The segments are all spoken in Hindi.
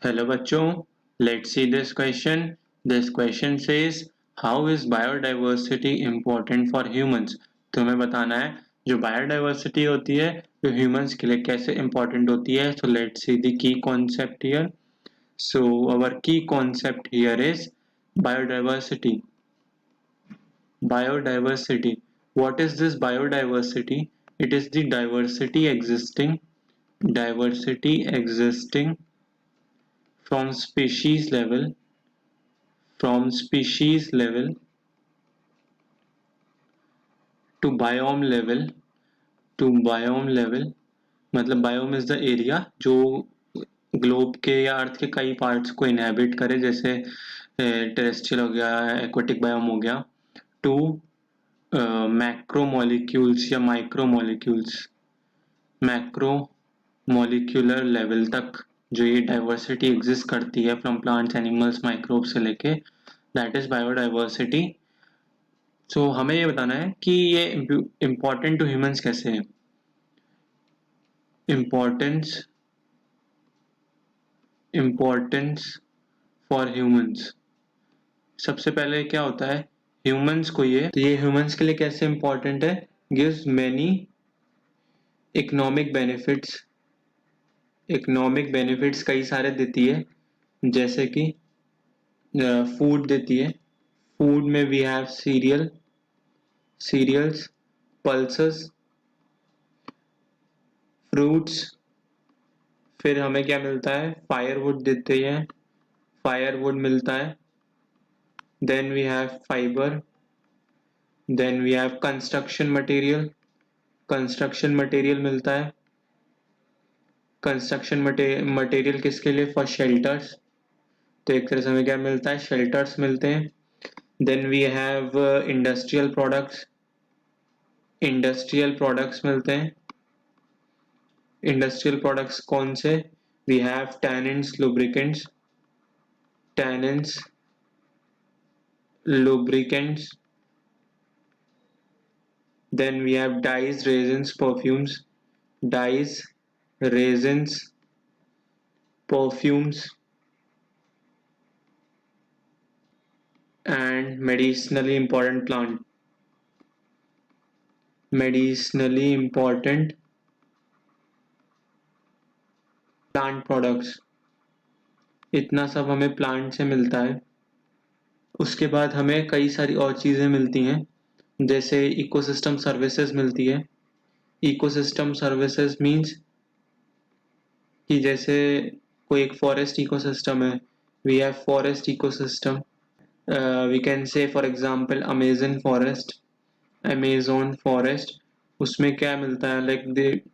Hello बच्चों, let's see this question. This question says, how is biodiversity important for humans? तुम्हें बताना है जो biodiversity होती है जो humans के लिए कैसे important होती है. So let's see the key concept here. So our key concept here is biodiversity. Biodiversity. What is this biodiversity? It is the diversity existing from species level from species level to biome level मतलब biome is the area जो ग्लोब के या अर्थ के कई पार्ट्स को इनहेबिट करे, जैसे टेरेस्ट्रियल हो गया, एक्वेटिक बायोम हो गया, टू मैक्रोमोलिक्यूल्स या मैक्रोमोलिक्यूलर लेवल तक जो ये डाइवर्सिटी एग्जिस्ट करती है फ्रॉम प्लांट्स, एनिमल्स, माइक्रोब से लेके, दैट इज बायोडाइवर्सिटी. सो हमें ये बताना है कि ये इम्पोर्टेंट टू ह्यूमंस कैसे है. Importance for humans. सबसे पहले क्या होता है ह्यूमंस को, ये ह्यूमंस के लिए कैसे इम्पोर्टेंट है. गिव्स मैनी इकोनॉमिक बेनिफिट्स कई सारे देती है, जैसे कि फूड देती है. फूड में we have cereals, pulses, fruits. फिर हमें क्या मिलता है, फायरवुड देते हैं, फायरवुड मिलता है. Then we have fibre, then we have construction material मिलता है. कंस्ट्रक्शन मटेरियल किसके लिए, फॉर शेल्टर्स. तो एक तरह से हमें क्या मिलता है, शेल्टर्स मिलते हैं. Then we have industrial products मिलते हैं. इंडस्ट्रियल प्रोडक्ट्स कौन से, we have tannins lubricants. Then we have dyes, resins, perfumes, and medicinally important plant products. इतना सब हमें प्लांट से मिलता है. उसके बाद हमें कई सारी और चीज़ें मिलती हैं, जैसे इकोसिस्टम सर्विसेज मिलती है. इकोसिस्टम सर्विसेज मीन्स कि जैसे कोई एक फॉरेस्ट इकोसिस्टम है, we have forest ecosystem. We can say for example Amazon forest. उसमें क्या मिलता है, like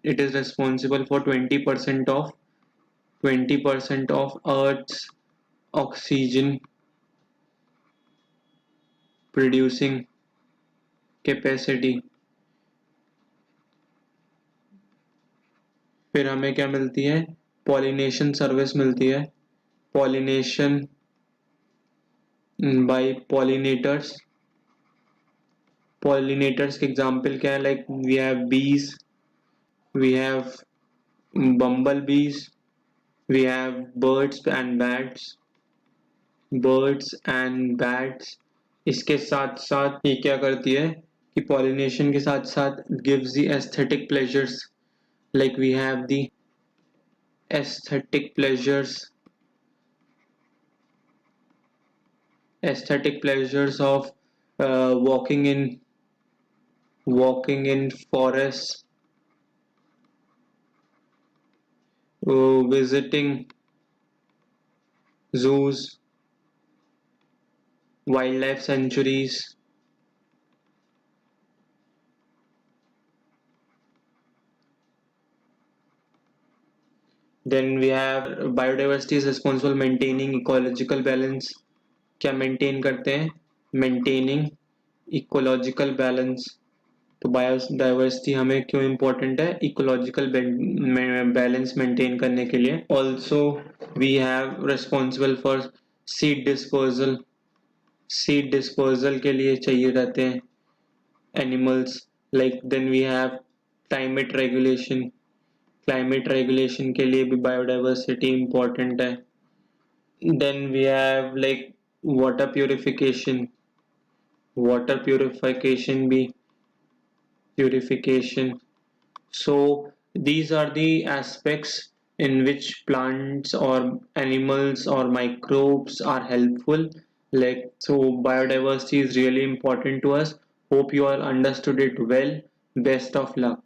it is responsible for 20% of earth's oxygen producing capacity. फिर हमें क्या मिलती है, पॉलिनेशन सर्विस मिलती है. पॉलिनेशन बाय पॉलिनेटर्स के एग्जाम्पल क्या है, like we have bees, we have bumble bees, we have birds and bats. इसके साथ साथ ये क्या करती है कि पॉलिनेशन के साथ साथ gives the aesthetic pleasures, like we have the aesthetic pleasures of walking in forests, visiting zoos, wildlife sanctuaries. Then we have biodiversity is responsible maintaining ecological balance. क्या मेंटेन करते हैं, मेंटेनिंग इकोलॉजिकल बैलेंस. तो बायोडाइवर्सिटी हमें क्यों इम्पोर्टेंट है, इकोलॉजिकल बैलेंस मेंटेन करने के लिए. Also we have responsible for seed disposal के लिए चाहिए रहते हैं animals. Like then we have climate regulation के लिए भी बायोडाइवर्सिटी इम्पोर्टेंट है. Then we have like water purification. Water purification be purification. So these are the aspects in which plants or animals or microbes are helpful. Like so biodiversity is really important to us. Hope you all understood it well. Best of luck.